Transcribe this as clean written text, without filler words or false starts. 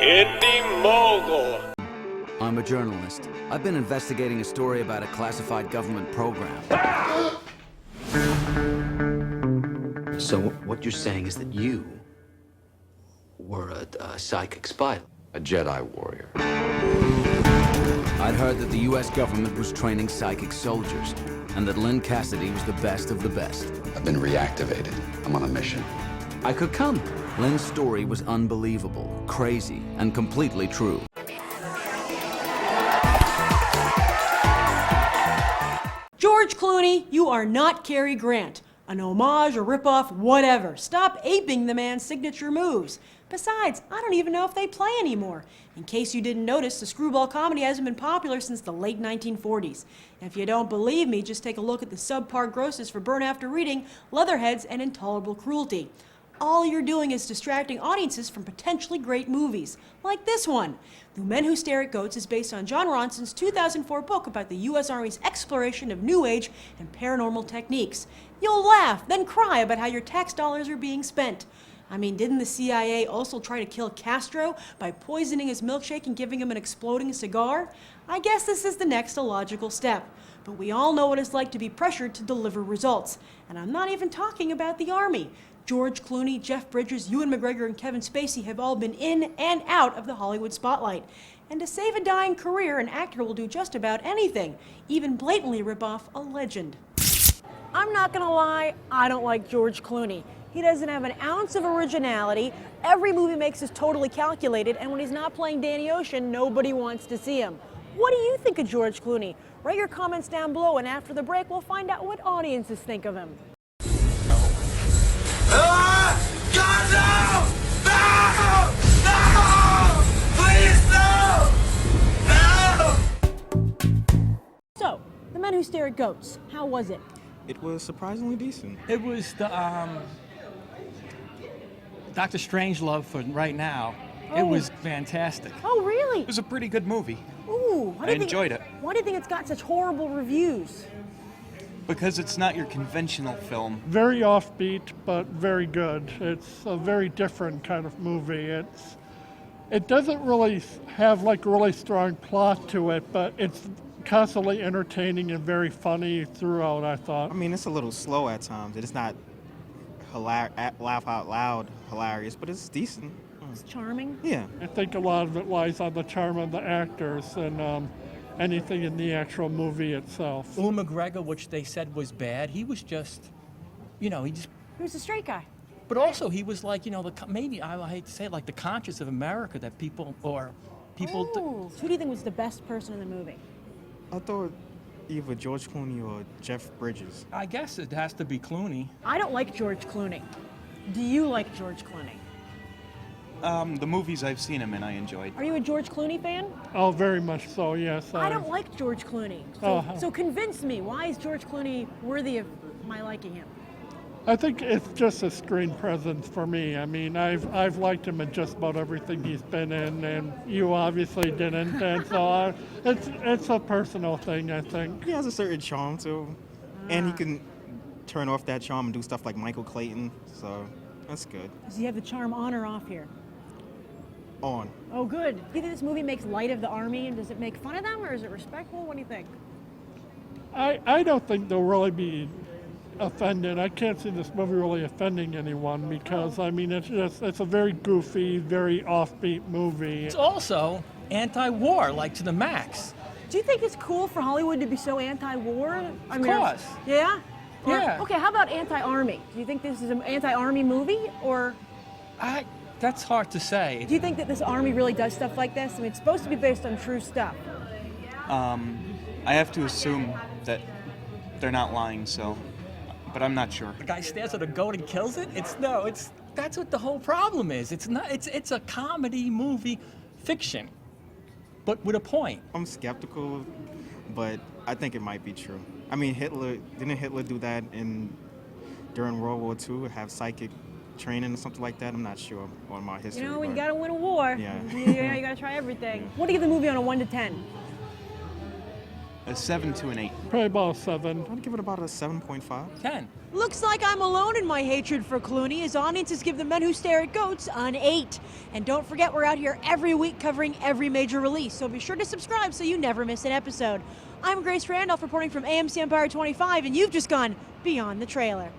Indy Mogul. I'm a journalist. I've been investigating a story about a classified government program. So what you're saying is that you were a psychic spy? A Jedi warrior. I'd heard that the US government was training psychic soldiers, and that Lynn Cassidy was the best of the best. I've been reactivated. I'm on a mission. I could come. Lynn's story was unbelievable, crazy, and completely true. George Clooney, you are not Cary Grant. An homage, a ripoff, whatever. Stop aping the man's signature moves. Besides, I don't even know if they play anymore. In case you didn't notice, the screwball comedy hasn't been popular since the late 1940s. And if you don't believe me, just take a look at the subpar grosses for Burn After Reading, Leatherheads, and Intolerable Cruelty. All you're doing is distracting audiences from potentially great movies, like this one. The Men Who Stare at Goats is based on John Ronson's 2004 book about the U.S. Army's exploration of New Age and paranormal techniques. You'll laugh, then cry about how your tax dollars are being spent. I mean, didn't the CIA also try to kill Castro by poisoning his milkshake and giving him an exploding cigar? I guess this is the next illogical step. But we all know what it's like to be pressured to deliver results. And I'm not even talking about the Army. George Clooney, Jeff Bridges, Ewan McGregor, and Kevin Spacey have all been in and out of the Hollywood spotlight. And to save a dying career, an actor will do just about anything, even blatantly rip off a legend. I'm not gonna lie, I don't like George Clooney. He doesn't have an ounce of originality. Every movie makes is totally calculated, and when he's not playing Danny Ocean, nobody wants to see him. What do you think of George Clooney? Write your comments down below, and after the break, we'll find out what audiences think of him. God, no! No! Please, no! No! So, The Men Who Stare at Goats, how was it? It was surprisingly decent. It was the Dr. Strangelove for right now. Oh. It was fantastic. Oh, really? It was a pretty good movie. Ooh, I enjoyed it. Why do you think it's got such horrible reviews? Because it's not your conventional film. Very offbeat, but very good. It's a very different kind of movie. It doesn't really have like a really strong plot to it, but it's constantly entertaining and very funny throughout, I thought. I mean, it's a little slow at times. It's not laugh out loud hilarious, but it's decent. It's charming. Yeah. I think a lot of it lies on the charm of the actors and anything in the actual movie itself. Ewan McGregor, which they said was bad, he was just, he Who's a straight guy? but also he was like, maybe, I hate to say it, like the conscience of America that people. Ooh. Who do you think was the best person in the movie? I thought either George Clooney or Jeff Bridges. I guess it has to be Clooney. I don't like George Clooney. Do you like George Clooney? The movies I've seen him in, I enjoyed. Are you a George Clooney fan? Oh, very much so, yes. I don't like George Clooney. So convince me, why is George Clooney worthy of my liking him? I think it's just a screen presence for me. I mean, I've liked him in just about everything he's been in, and you obviously didn't, and so it's a personal thing, I think. He has a certain charm too, and he can turn off that charm and do stuff like Michael Clayton, so that's good. Does he have the charm on or off here? On. Oh, good. Do you think this movie makes light of the Army, and does it make fun of them, or is it respectful? What do you think? I don't think they'll really be offended. I can't see this movie really offending anyone because, I mean, it's a very goofy, very offbeat movie. It's also anti-war, like to the max. Do you think it's cool for Hollywood to be so anti-war? Of course. Yeah? Yeah. Okay, how about anti-Army? Do you think this is an anti-Army movie, or? That's hard to say. Do you think that this Army really does stuff like this? I mean, it's supposed to be based on true stuff. I have to assume that they're not lying, but I'm not sure. The guy stares at a goat and kills it? That's what the whole problem is. It's a comedy movie fiction, but with a point. I'm skeptical, but I think it might be true. I mean, didn't Hitler do that during World War II, have psychic training or something like that? I'm not sure on my history. When you gotta win a war, yeah. You gotta try everything. What do you give the movie on a 1 to 10? A 7 to an 8. Probably about a 7. I'd give it about a 7.5. 10. Looks like I'm alone in my hatred for Clooney, as audiences give The Men Who Stare at Goats an 8. And don't forget, we're out here every week covering every major release, so be sure to subscribe so you never miss an episode. I'm Grace Randolph reporting from AMC Empire 25, and you've just gone beyond the trailer.